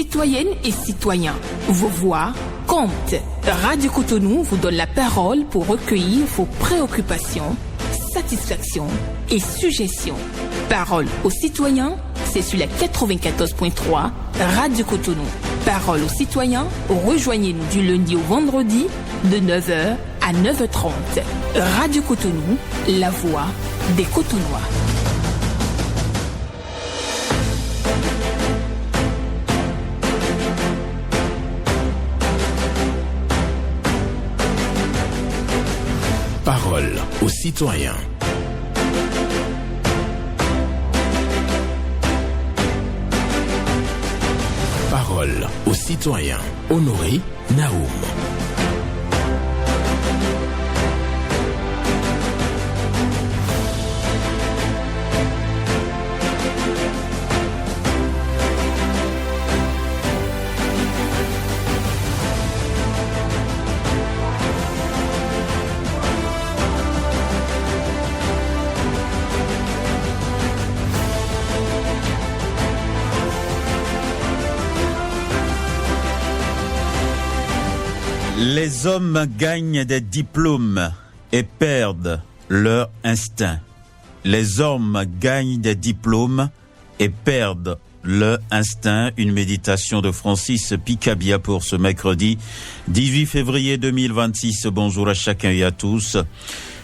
Citoyennes et citoyens, vos voix comptent. Radio Cotonou vous donne la parole pour recueillir vos préoccupations, satisfactions et suggestions. Parole aux citoyens, c'est sur la 94.3 Radio Cotonou. Parole aux citoyens, rejoignez-nous du lundi au vendredi de 9h à 9h30. Radio Cotonou, la voix des Cotonnois. Parole aux citoyens. Parole aux citoyens. Honoré Naoum. Les hommes gagnent des diplômes et perdent leur instinct. Les hommes gagnent des diplômes et perdent leur instinct. Une méditation de Francis Picabia pour ce mercredi 18 février 2026. Bonjour à chacun et à tous.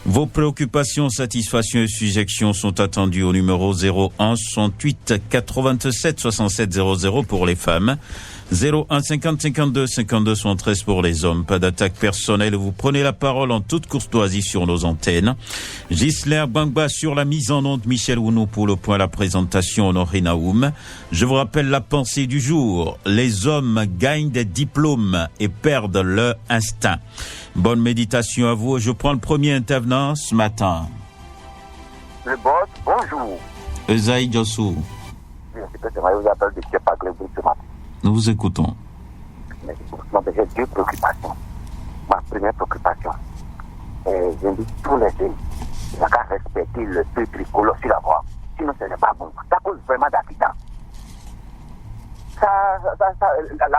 Vos préoccupations, satisfactions et suggestions sont attendues au numéro 01 68 87 67 00 pour les femmes. 01 50 52 52 73 pour les hommes. Pas d'attaque personnelle. Vous prenez la parole en toute courtoisie sur nos antennes. Gisler Bangba sur la mise en onde. Michel Ounou pour le point la présentation. Honoré Naoum. Je vous rappelle la pensée du jour. Les hommes gagnent des diplômes et perdent leur instinct. Bonne méditation à vous. Je prends le premier intervenant ce matin. Le boss, bonjour. Esaïe Diossou. Je vous appelle de Tchepaglé ce matin. Nous vous écoutons. J'ai deux préoccupations. Ma première préoccupation, j'invite tous les jeunes à respecter le feu tricolore sur la voie. Sinon, ce n'est pas bon. Ça cause vraiment d'accidents.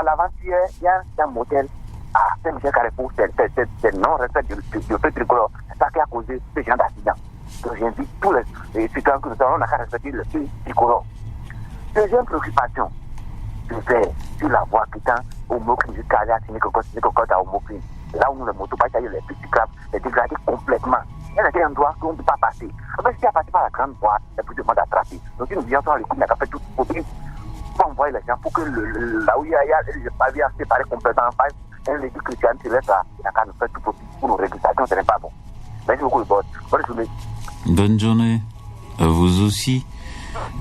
L'avant-hier, il y a un modèle à Saint-Michel-Carrefour, c'est non-respect du feu tricolore. C'est ça qui a causé ce genre d'accident. Donc, j'invite tous les citoyens que nous avons à respecter le feu tricolore. Deuxième préoccupation, je vais sur la voie quittant au Mokrin jusqu'à aller à Sénécocote à Omokrin. Là où le motorbikes, les petits crabes, les dégradés complètement. Il y a des endroits qu'on ne peut pas passer. Mais si tu as passé par la grande voie, il y a plus de monde à attraper. Donc si nous viens sur l'écoute, il n'y a pas fait tout pour envoyer les gens pour que là où il y a le pavé à séparer complètement en face, un édit chrétien se laisse là, il y a qu'à nous faire tout pour nos régulations, ce n'est pas bon. Merci beaucoup, le boss. Bonne journée. Bonne journée. À vous aussi.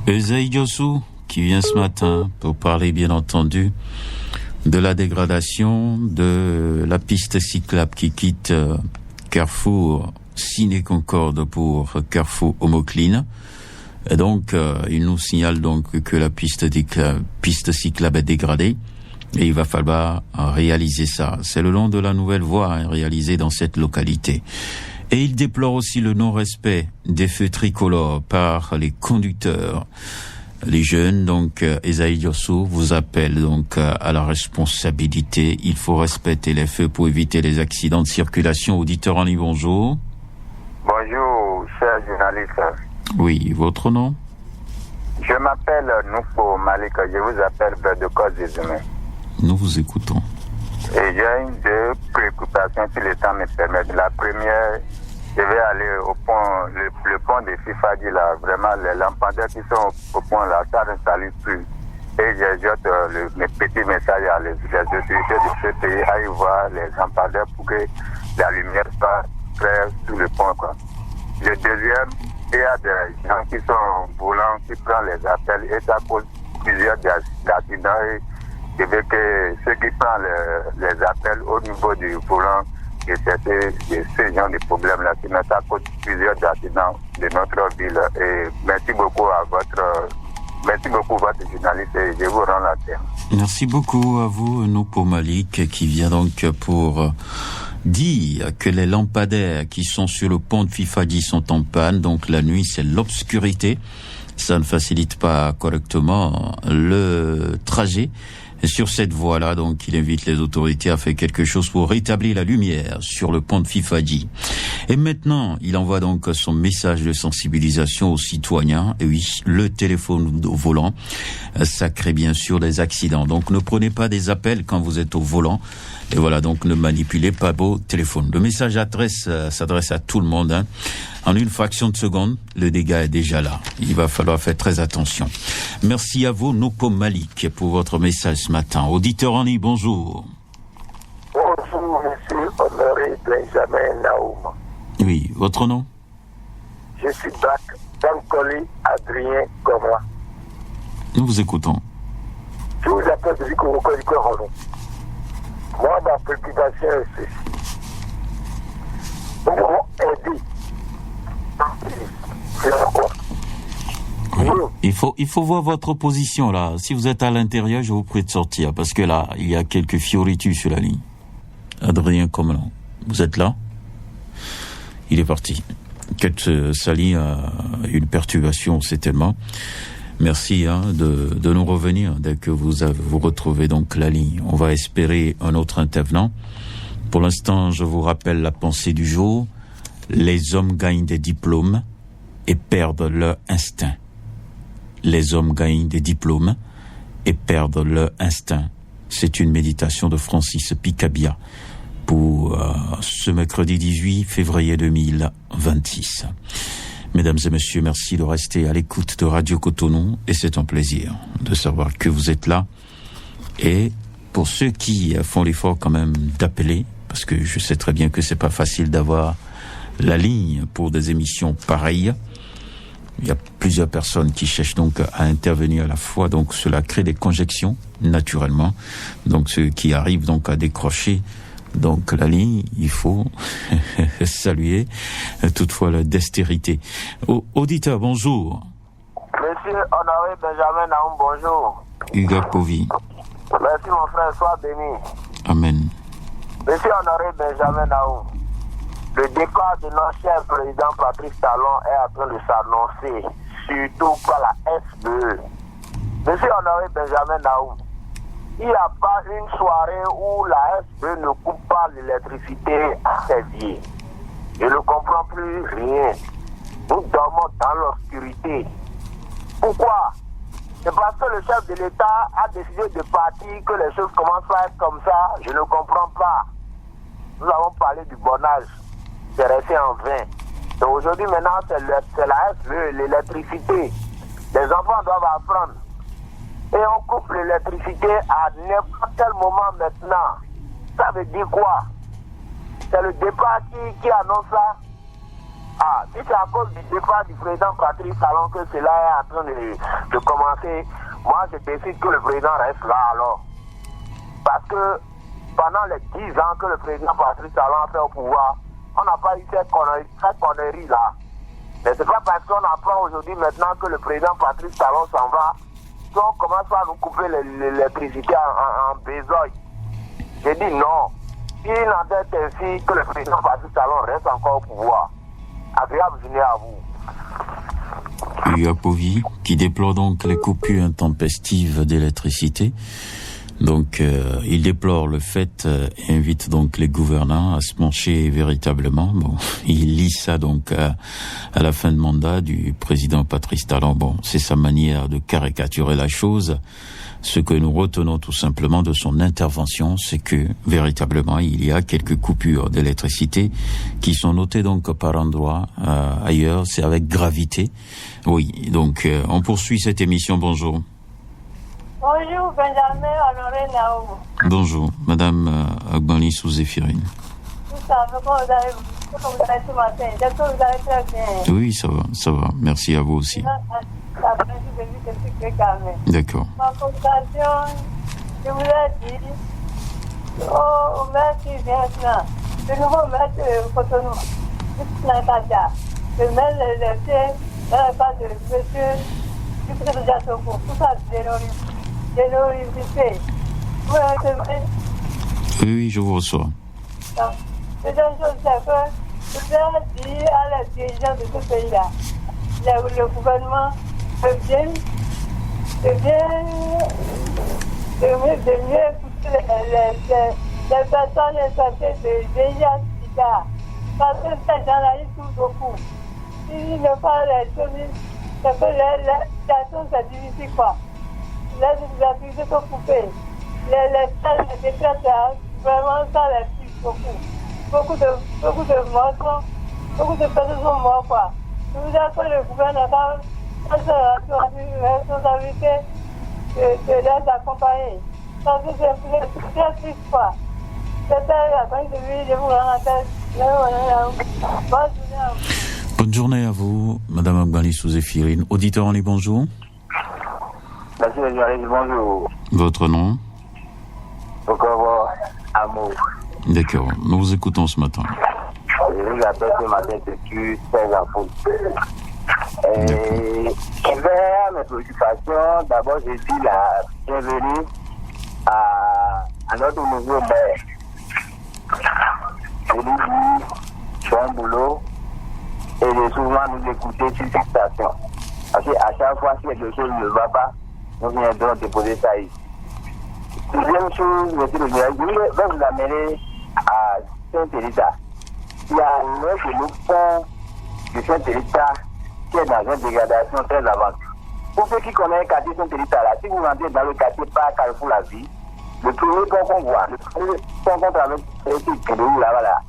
Esaïe Diossou, qui vient ce matin pour parler, bien entendu, de la dégradation de la piste cyclable qui quitte Carrefour Ciné-Concorde pour Carrefour Homocline. Et donc, il nous signale donc que la piste cyclable est dégradée et il va falloir réaliser ça. C'est le long de la nouvelle voie réalisée dans cette localité. Et il déplore aussi le non-respect des feux tricolores par les conducteurs. Les jeunes, donc, Esaïe Diossou vous appelle donc à la responsabilité. Il faut respecter les feux pour éviter les accidents de circulation. Auditeur en ligne, bonjour. Bonjour, cher journaliste. Oui, votre nom? Je m'appelle Noufo Malik, je vous appelle de cause des humains. Nous vous écoutons. Et j'ai deux préoccupations si le temps me permet. La première, je vais aller au pont, le pont de Fifadi là, vraiment les lampadaires qui sont au pont là, ça ne s'allume plus. Et je jette mes petits messages à les autorités de ce pays à y voir les lampadaires pour que la lumière soit claire sur le pont, quoi. Le deuxième, il y a des gens qui sont volants, qui prennent les appels et ça cause plusieurs accidents. Et je veux que ceux qui prennent les appels au niveau du volant, que c'est ce genre de problème-là, sinon ça cause plusieurs accidents de notre ville. Et merci beaucoup votre journaliste et je vous rends la terre. Merci beaucoup à vous, Noupo Malik, qui vient donc pour dire que les lampadaires qui sont sur le pont de Fifadi sont en panne, donc la nuit c'est l'obscurité. Ça ne facilite pas correctement le trajet Et sur cette voie-là, donc, il invite les autorités à faire quelque chose pour rétablir la lumière sur le pont de Fifadji. Et maintenant, il envoie donc son message de sensibilisation aux citoyens. Et oui, le téléphone au volant, ça crée bien sûr des accidents. Donc, ne prenez pas des appels quand vous êtes au volant. Et voilà, donc ne manipulez pas vos téléphones. Le message s'adresse à tout le monde. Hein. En une fraction de seconde, le dégât est déjà là. Il va falloir faire très attention. Merci à vous, Noko Malik, pour votre message ce matin. Auditeur en ligne, bonjour. Bonjour, monsieur Honoré Benjamin Naoum. Oui, votre nom? Je suis Bankoli Adrien Gomra. Nous vous écoutons. Je vous appelle depuis que vous connaissez Renaud. Moi, ma préoccupation est ceci. Nous devons aider. C'est quoi? Oui. Il faut voir votre position là. Si vous êtes à l'intérieur, je vous prie de sortir parce que là, il y a quelques fioritus sur la ligne. Adrien Comelan, vous êtes là? Il est parti. Peut-être Sali a une perturbation certainement. Merci de nous revenir dès que vous retrouvez donc la ligne. On va espérer un autre intervenant. Pour l'instant, je vous rappelle la pensée du jour. Les hommes gagnent des diplômes et perdent leur instinct. Les hommes gagnent des diplômes et perdent leur instinct. C'est une méditation de Francis Picabia pour ce mercredi 18 février 2026. Mesdames et messieurs, merci de rester à l'écoute de Radio Cotonou et c'est un plaisir de savoir que vous êtes là. Et pour ceux qui font l'effort quand même d'appeler, parce que je sais très bien que c'est pas facile d'avoir la ligne pour des émissions pareilles, il y a plusieurs personnes qui cherchent donc à intervenir à la fois, donc cela crée des conjections naturellement. Donc ceux qui arrivent donc à décrocher donc la ligne, il faut saluer toutefois la dextérité. Auditeur, bonjour. Monsieur Honoré Benjamin Naoum, bonjour. Hugues Povy. Merci mon frère, sois béni. Amen. Monsieur Honoré Benjamin Naoum, le départ de notre cher président Patrice Talon est en train de s'annoncer, surtout par la SBE. Monsieur Honoré Benjamin Naoum, il n'y a pas une soirée où la SBE ne coupe pas l'électricité à ses vies. Je ne comprends plus rien. Nous dormons dans l'obscurité. Pourquoi? C'est parce que le chef de l'État a décidé de partir que les choses commencent à être comme ça. Je ne comprends pas. Nous avons parlé du bonnage. C'est resté en vain. Donc aujourd'hui, maintenant, c'est la SBE, l'électricité. Les enfants doivent apprendre. Et on coupe l'électricité à n'importe quel moment maintenant. Ça veut dire quoi? C'est le départ qui annonce ça. Ah, si c'est à cause du départ du président Patrice Talon que cela est en train de commencer, moi je décide que le président reste là alors. Parce que pendant les 10 ans que le président Patrice Talon a fait au pouvoir, on n'a pas eu cette connerie là. Mais c'est pas parce qu'on apprend aujourd'hui maintenant que le président Patrice Talon s'en va qu'on commence à nous couper l'électricité en besogne. J'ai dit non. Il en est ainsi que le président Patrice Talon reste encore au pouvoir. Agréable journée à vous. Hugues Povy, qui déplore donc les coupures intempestives d'électricité. Donc, il déplore le fait, invite donc les gouvernants à se pencher véritablement. Bon, il lit ça donc à la fin de mandat du président Patrice Talon. Bon, c'est sa manière de caricaturer la chose. Ce que nous retenons tout simplement de son intervention, c'est que véritablement il y a quelques coupures d'électricité qui sont notées donc par endroits ailleurs. C'est avec gravité. Oui, donc on poursuit cette émission. Bonjour. Bonjour Benjamin Honoré Naoum. Bonjour, Madame Agbani Souzéphirine. Vous savez comment vous allez ce matin? J'espère que vous allez très bien. Oui, ça va. Merci à vous aussi. D'accord. Ma consultation, je vous ai dit, au maire qui vient maintenant, le nouveau maire de Cotonou, le maire de l'EFC, dans la part de monsieur du président Soko, tout ça dénorisé. Vous recevez? Oui, je vous reçois. La deuxième chose, c'est que je ai dit à les dirigeants de ce pays-là, le gouvernement de bien de mieux écouter les personnes infectées de VIH-Sida. Parce que ces gens-là, ils souffrent beaucoup. Ils ne font les choses, c'est que la situation, c'est difficile, quoi. Les activités sont coupées. Les décrets, vraiment, ça les touche beaucoup. Beaucoup de morts, beaucoup de personnes sont mortes, quoi. Je vous dis que le gouvernement a la responsabilité de les accompagner. Parce que c'est très triste, quoi. C'était la fin de vie, je vous rends la tête. Bonne journée à vous, Madame Agbali Souzéphirine. Auditeur en ligne, bonjour. Merci, bonjour. Votre nom? Encore Amour. D'accord, nous vous écoutons ce matin. Je vous appelle ce matin depuis 16 ans. Vers mes préoccupations, d'abord, je dis la bienvenue à notre nouveau maire. Je lui dis bon boulot et de souvent nous écouter sur cette station. Parce qu'à chaque fois, si quelque chose ne va pas, nous viendrons déposer ça ici. Deuxième chose, je vais vous amener à Saint-Hérita. Il y a l'un de nos ponts de Saint-Hérita qui est dans une dégradation très avancée. Pour ceux qui connaissent le quartier Saint-Hérita, là, si vous rentrez dans le quartier par Carrefour La Vie, le premier pont qu'on voit, le premier pont qu'on traverse, c'est là-bas.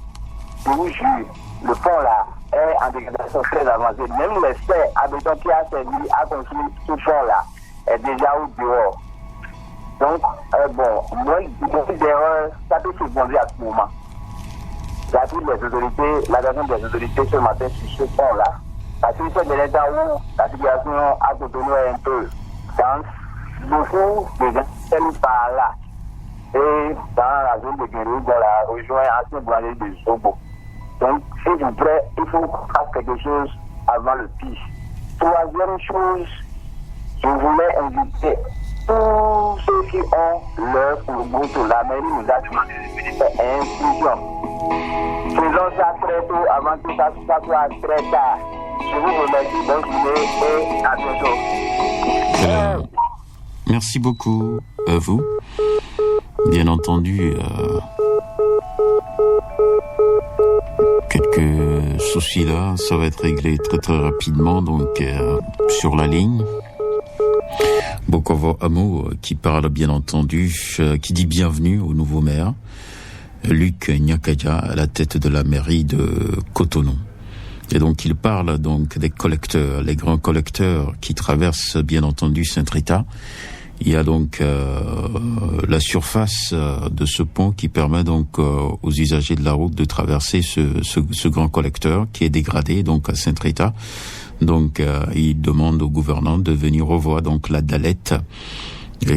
Je vous jure, le pont là est en dégradation très avancée. Même les serres à béton qui a servi à construire ce pont là est déjà au dehors. Donc, moi, beaucoup d'erreurs, ça peut se conduire à ce moment. J'appelle les autorités, l'attention des autorités ce matin sur ce pont là. Parce que c'est de l'état où la situation à Cotonou est un peu dense. Beaucoup de gens viennent par là. Et dans la zone de Guérou, dans la région ancienne boulanger de Zobo. Donc, s'il vous plaît, il faut qu'on fasse quelque chose avant le pire. Troisième chose, je voulais inviter tous ceux qui ont leur pour la mairie nous a demandé inclusion. Faisons ça très tôt avant que ça soit très tard. Je vous remercie, bonne journée et à bientôt. Merci beaucoup à vous. Bien entendu, quelques soucis là, ça va être réglé très très rapidement, donc sur la ligne. Bokovo Amo qui parle bien entendu, qui dit bienvenue au nouveau maire, Luc Nyakaja, à la tête de la mairie de Cotonou. Et donc il parle donc des collecteurs, les grands collecteurs qui traversent bien entendu Saint-Rita. Il y a donc la surface de ce pont qui permet donc aux usagers de la route de traverser ce grand collecteur qui est dégradé donc à Saint-Rita. Donc il demande au gouvernant de venir revoir donc la dalette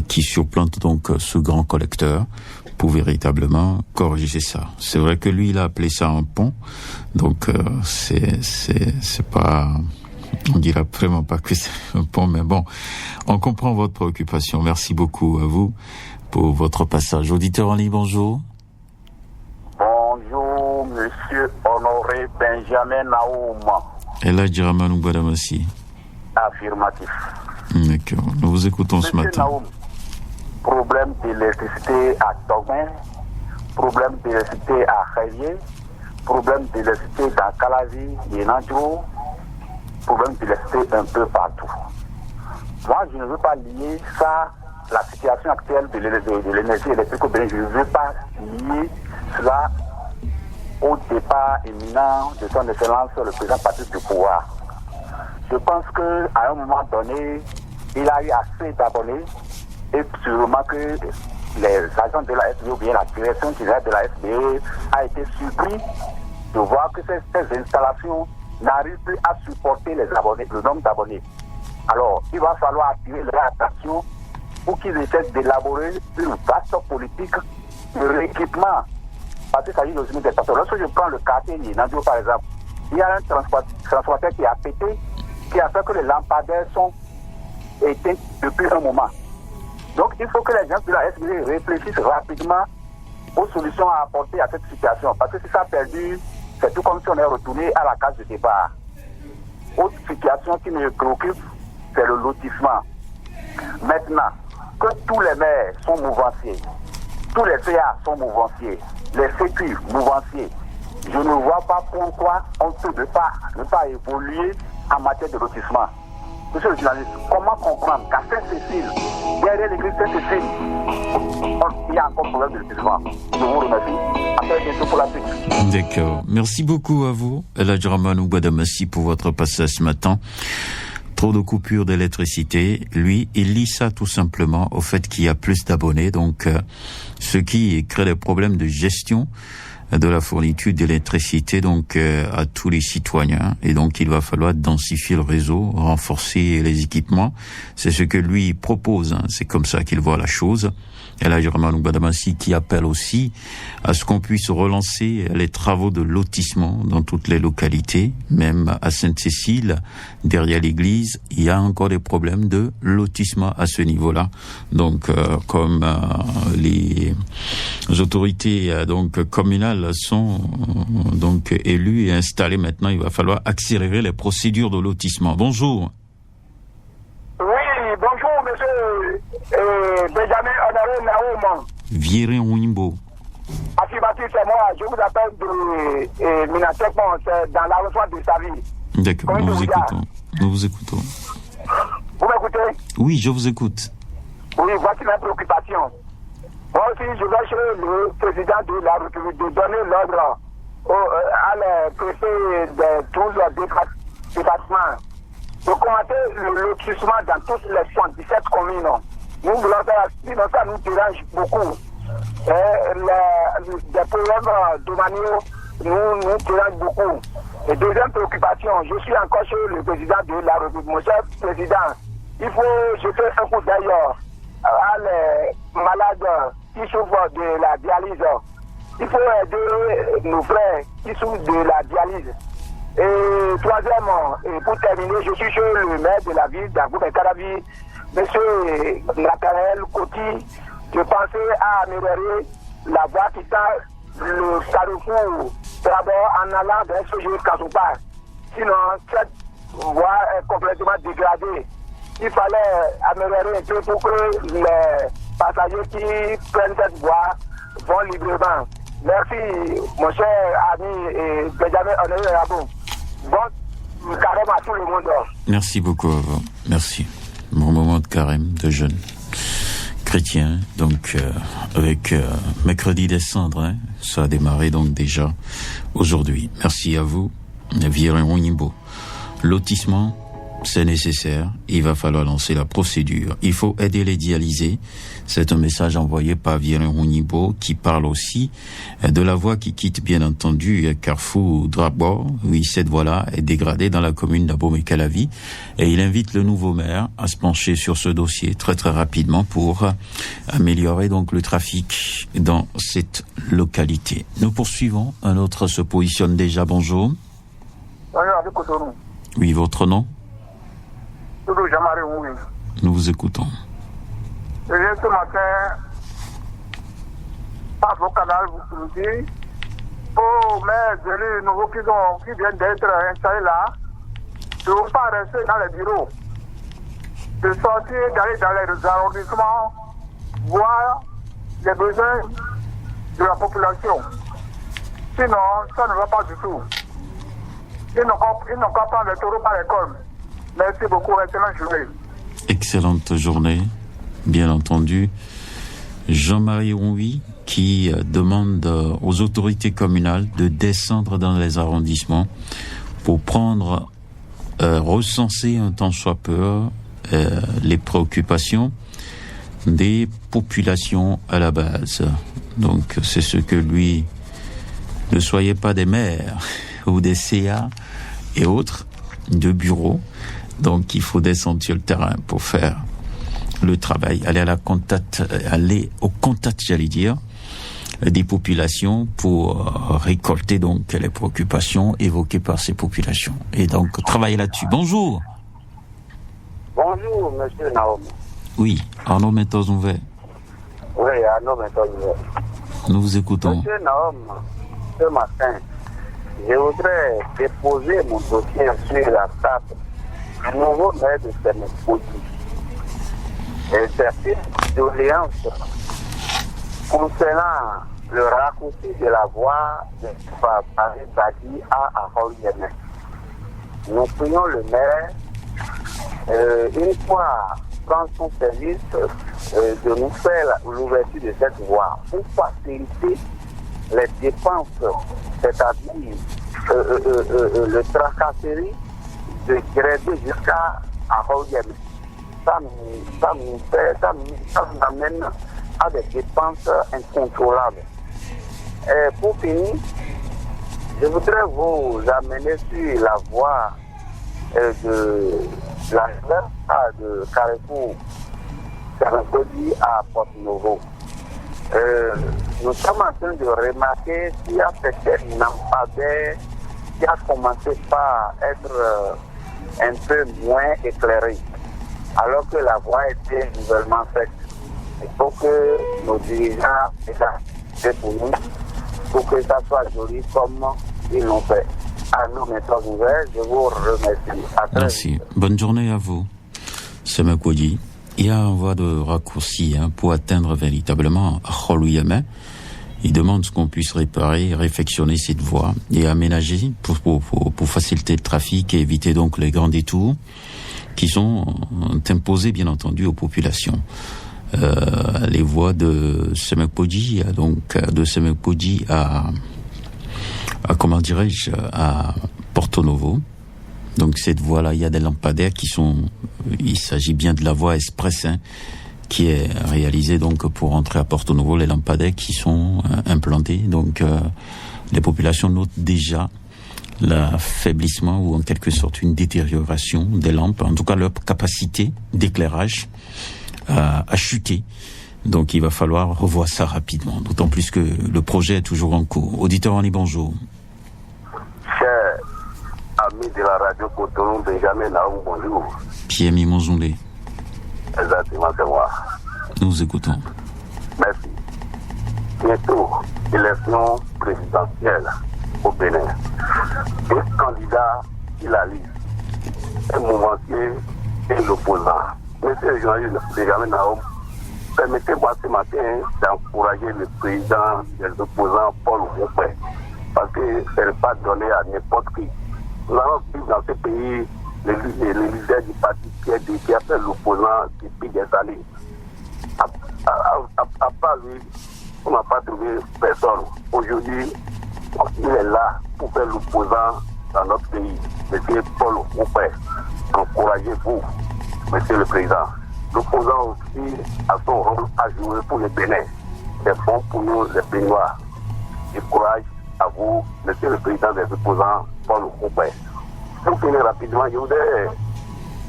qui surplante donc ce grand collecteur pour véritablement corriger ça. C'est vrai que lui il a appelé ça un pont, donc c'est pas, on dira vraiment pas que c'est un pont, mais bon, on comprend votre préoccupation. Merci beaucoup à vous pour votre passage. Auditeur en ligne, bonjour. Bonjour, monsieur Honoré Benjamin Naoum. Et là, Djiraman Oubadamassi. Affirmatif. D'accord, nous vous écoutons monsieur ce matin. Naoum, problème d'électricité à Togin, problème d'électricité à Khayé, problème d'électricité dans Kalavi, Yenandro, problème d'électricité un peu partout. Moi, je ne veux pas lier ça, la situation actuelle de l'énergie électrique au Bénin, je ne veux pas lier cela au départ imminent de son excellence, le président Patrice du pouvoir. Je pense qu'à un moment donné, il a eu assez d'abonnés et sûrement que les agents de la SBE ou bien la direction générale de la SBE a été surpris de voir que ces installations n'arrivent plus à supporter les abonnés, le nombre d'abonnés. Alors, il va falloir attirer leur attention pour qu'ils essaient d'élaborer une vaste politique de rééquipement. Parce qu'il s'agit aussi des personnes. Lorsque je prends le quartier Nandio, par exemple, il y a un transporteur qui a pété, qui a fait que les lampadaires sont éteints depuis un moment. Donc, il faut que les gens de la SBE réfléchissent rapidement aux solutions à apporter à cette situation. Parce que si ça a perdu, c'est tout comme si on est retourné à la case de départ. Autre situation qui me préoccupe, c'est le lotissement. Maintenant, que tous les maires sont mouvanciers, tous les CA sont mouvanciers, les sécu mouvanciers. Je ne vois pas pourquoi on peut ne pas évoluer en matière de lotissement. Monsieur le journaliste, comment comprendre qu'à Saint-Cécile, derrière l'église Saint-Cécile, il y a encore problème de lotissement? Je vous remercie. Après, bientôt pour la suite. D'accord. Merci beaucoup à vous, Eladj Ramanou Badamassi, pour votre passage ce matin. Trop de coupures d'électricité. Lui, il lie ça tout simplement au fait qu'il y a plus d'abonnés, donc ce qui crée des problèmes de gestion de la fourniture d'électricité donc à tous les citoyens, et donc il va falloir densifier le réseau, renforcer les équipements. C'est ce que lui propose, hein. C'est comme ça qu'il voit la chose. Et là, Ramanou Badamassi qui appelle aussi à ce qu'on puisse relancer les travaux de lotissement dans toutes les localités, même à Sainte-Cécile, derrière l'église, il y a encore des problèmes de lotissement à ce niveau-là. Donc, comme les autorités donc communales sont donc élues et installées maintenant, il va falloir accélérer les procédures de lotissement. Bonjour. Oui, bonjour, monsieur Benjamin Honoré Naoum. Viren Wimbo. Affirmatif, c'est moi. Je vous appelle de Minatek, dans l'arrondissement de Savie. D'accord, nous vous écoutons. Nous vous écoutons. Vous m'écoutez? Oui, je vous écoute. Oui, voici ma préoccupation. Moi aussi, je vais chez le président de la République de donner l'ordre à les préfets de tous les départements de commenter le lotissement dans toutes les 77 communes. Nous voulons faire, sinon ça nous dérange beaucoup. Des problèmes domaniaux nous dérangent beaucoup. Et deuxième préoccupation, je suis encore chez le président de la République. Mon cher président, il faut jeter un coup d'ailleurs à les malades qui souffrent de la dialyse. Il faut aider nos frères qui souffrent de la dialyse. Et troisièmement, et pour terminer, je suis chez le maire de la ville d'Agou-Karabi, monsieur Nathanaël Koti. Je pensais à améliorer la voie qui tend le carrefour d'abord en allant vers ce jeu Kasoupa. Sinon, cette voie est complètement dégradée. Il fallait améliorer un peu pour que les passagers qui prennent cette voie vont librement. Merci, mon cher ami et Benjamin Honoré Rabou. Bon carême à tout le monde. Merci beaucoup à vous. Merci. Bon moment de carême de jeunes chrétiens, donc avec mercredi des cendres, hein, ça a démarré donc déjà aujourd'hui. Merci à vous, Viren Wimbo. Lotissement, c'est nécessaire, il va falloir lancer la procédure. Il faut aider les dialysés. C'est un message envoyé par Viren Wimbo qui parle aussi de la voie qui quitte bien entendu Carrefour Drabord. Oui, cette voie-là est dégradée dans la commune d'Abomey-Calavi et il invite le nouveau maire à se pencher sur ce dossier très très rapidement pour améliorer donc le trafic dans cette localité. Nous poursuivons. Un autre se positionne déjà. Bonjour. Oui, votre nom? Nous vous écoutons. Ce matin, à vos canaux, vous dites, aux maires de nouveaux qui viennent d'être installés là, de ne pas rester dans les bureaux, de sortir, d'aller dans les arrondissements, voir les besoins de la population. Sinon, ça ne va pas du tout. Ils n'ont qu'à prendre les taureaux par l'école. Merci beaucoup, excellente journée. Excellente journée, bien entendu. Jean-Marie Rouy qui demande aux autorités communales de descendre dans les arrondissements pour prendre, recenser un tant soit peu les préoccupations des populations à la base. Donc c'est ce que lui, ne soyez pas des maires ou des CA et autres de bureaux. Donc, il faut descendre sur le terrain pour faire le travail, aller au contact, j'allais dire, des populations pour récolter donc les préoccupations évoquées par ces populations. Et donc, travailler là-dessus. Bonjour. Bonjour, monsieur Naoum. Oui, Arnaud Mentos-Ouvert. Oui, Arnaud Mentos-Ouvert. Nous vous écoutons. Monsieur Naoum, ce matin, je voudrais déposer mon dossier sur la table. Le nouveau maire de Sénégal. certaines doléances concernant le raccourci de la voie de Paris Badi à Ahoyeme. Nous prions le maire, une fois prendre son service, de nous faire l'ouverture de cette voie pour faciliter les dépenses, c'est-à-dire le tracasserie de Grédé jusqu'à Ahoyeme. Ça nous amène à des dépenses incontrôlables. Et pour finir, je voudrais vous amener sur la voie de la rivière de Carrefour Saint-Cody à Porto-Novo. Nous sommes en train de remarquer qu'il y a peut-être un lampadaire qui a commencé par être un peu moins éclairé, alors que la voie était nouvellement faite. Il faut que nos dirigeants aient pour nous, pour que ça soit joli comme ils l'ont fait. À nos méthodes nouvelles, je vous remercie. Merci. Bonne journée à vous. C'est Makwadi. Il y a une voie de raccourci pour atteindre véritablement Kholouyeme. Il demande qu'on puisse réparer, réfectionner cette voie et aménager pour faciliter le trafic et éviter donc les grands détours qui sont imposés bien entendu aux populations. Les voies de Semekpodji, donc de Semekpodji à comment dirais-je, à Porto-Novo. Donc cette voie-là, il y a des lampadaires il s'agit bien de la voie express qui est réalisée donc pour entrer à Porto-Novo, les lampadaires qui sont implantés. Donc les populations notent déjà l'affaiblissement ou en quelque sorte une détérioration des lampes, en tout cas leur capacité d'éclairage a chuté. Donc il va falloir revoir ça rapidement, d'autant plus que le projet est toujours en cours. Auditeur Annie, bonjour. Cher ami de la radio Cotonou, Benjamin Naoum, bonjour. Pierre Mimonzondé. Exactement, c'est moi. Nous écoutons. Merci. Bientôt, élection présidentielle au Bénin. Un candidat qui la liste, un mouvementier et l'opposant. Monsieur le journaliste Benjamin Naoum, permettez-moi ce matin d'encourager le président des opposants, Paul Oufoué, parce que ce n'est pas donné à n'importe qui. Nous allons vivre dans ce pays le leader du parti qui a fait l'opposant depuis des années. À part lui, on n'a pas trouvé personne. Aujourd'hui, il est là pour faire l'opposant dans notre pays. Monsieur Paul Oufoué, encouragez-vous, monsieur le président. L'opposant aussi a son rôle à jouer pour le Bénin. C'est bon pour nous, les Béninois. Du courage à vous, monsieur le président des opposants, Paul Oufoué. Pour finir rapidement, je voudrais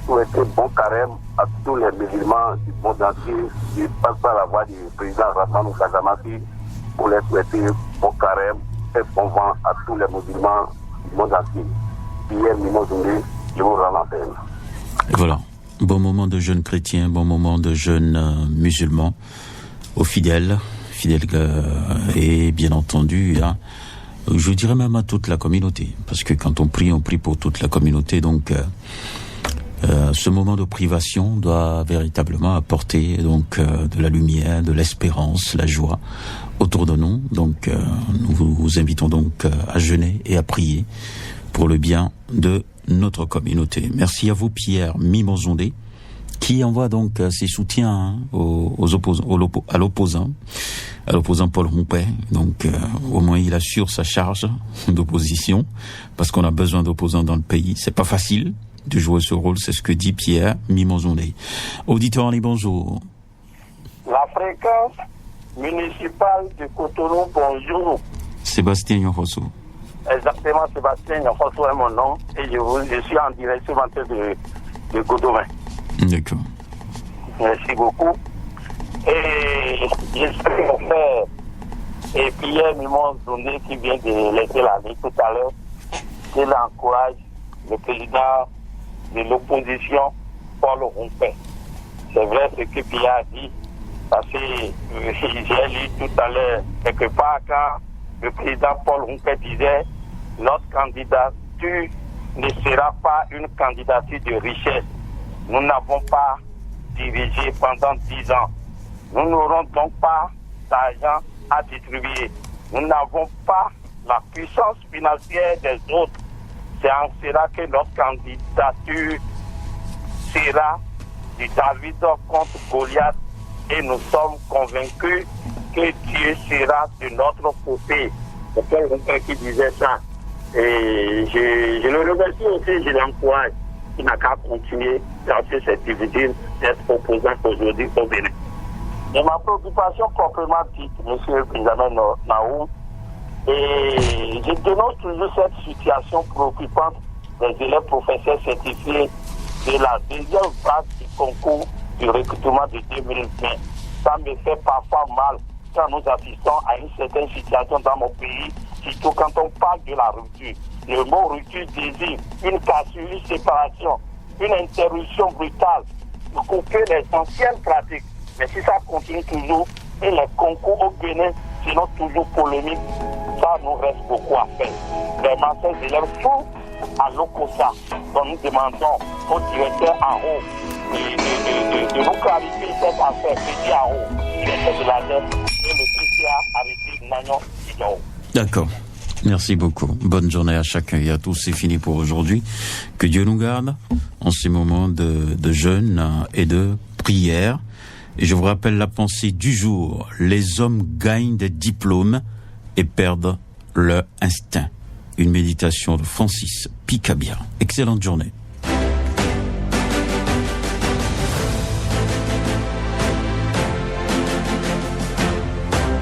souhaiter bon carême à tous les musulmans du monde entier qui passent par la voie du président Ramadan Kazamaki pour les souhaiter bon carême et bon vent à tous les musulmans du monde entier. Pierre Mimozundé, je vous rends l'antenne. Et voilà. Bon moment de jeunes chrétiens, bon moment de jeunes musulmans, aux fidèles et bien entendu, je dirais même à toute la communauté, parce que quand on prie pour toute la communauté. Donc, ce moment de privation doit véritablement apporter donc de la lumière, de l'espérance, la joie autour de nous. Donc, nous vous invitons donc à jeûner et à prier pour le bien de notre communauté. Merci à vous, Pierre Mimozondé, qui envoie donc ses soutiens à l'opposant Paul Oufoué. Donc au moins il assure sa charge d'opposition, parce qu'on a besoin d'opposants dans le pays. C'est pas facile de jouer ce rôle, c'est ce que dit Pierre Mimozondé. Auditeur Annie, bonjour. La fréquence municipale de Cotonou, bonjour. Sébastien Nyonfosso. Exactement, Sébastien Nyonfosso est mon nom, et je suis en direction de Godomain. D'accord. Merci beaucoup. Et j'espère que mon frère et Pierre Mimozondé qui vient de laisser la vie tout à l'heure, qu'il encourage le président de l'opposition, Paul Oufoué. C'est vrai ce que Pierre a dit, parce que j'ai lu tout à l'heure quelque part quand le président Paul Oufoué disait notre candidature ne sera pas une candidature de richesse. Nous n'avons pas dirigé pendant 10 ans. Nous n'aurons donc pas d'argent à distribuer. Nous n'avons pas la puissance financière des autres. C'est en cela que notre candidature sera du David contre Goliath et nous sommes convaincus que Dieu sera de notre côté. C'est quelqu'un qui disait ça. Et je le remercie aussi, je l'encourage. Il n'a qu'à continuer dans cette division d'être opposant aujourd'hui au Bénin. Et ma préoccupation proprement dite, monsieur Benjamin Naou, et je dénonce toujours cette situation préoccupante des élèves professeurs certifiés de la deuxième phase du concours du recrutement de 2020. Ça me fait parfois mal quand nous assistons à une certaine situation dans mon pays, surtout quand on parle de la rupture. Le mot rupture désigne une cassure, une séparation, une interruption brutale pour couper les anciennes pratiques. Mais si ça continue toujours, et les concours au Bénin seront toujours polémiques, ça nous reste beaucoup à faire. Vraiment, ces élèves sont à l'OCOSA. Donc nous demandons au directeur en haut de nous clarifier cette affaire, petit en haut, directeur de la dette et le PCA arrêté Nagnon Sidon. D'accord. Merci beaucoup. Bonne journée à chacun et à tous. C'est fini pour aujourd'hui. Que Dieu nous garde en ces moments de jeûne et de prière. Et je vous rappelle la pensée du jour. Les hommes gagnent des diplômes et perdent leur instinct. Une méditation de Francis Picabia. Excellente journée.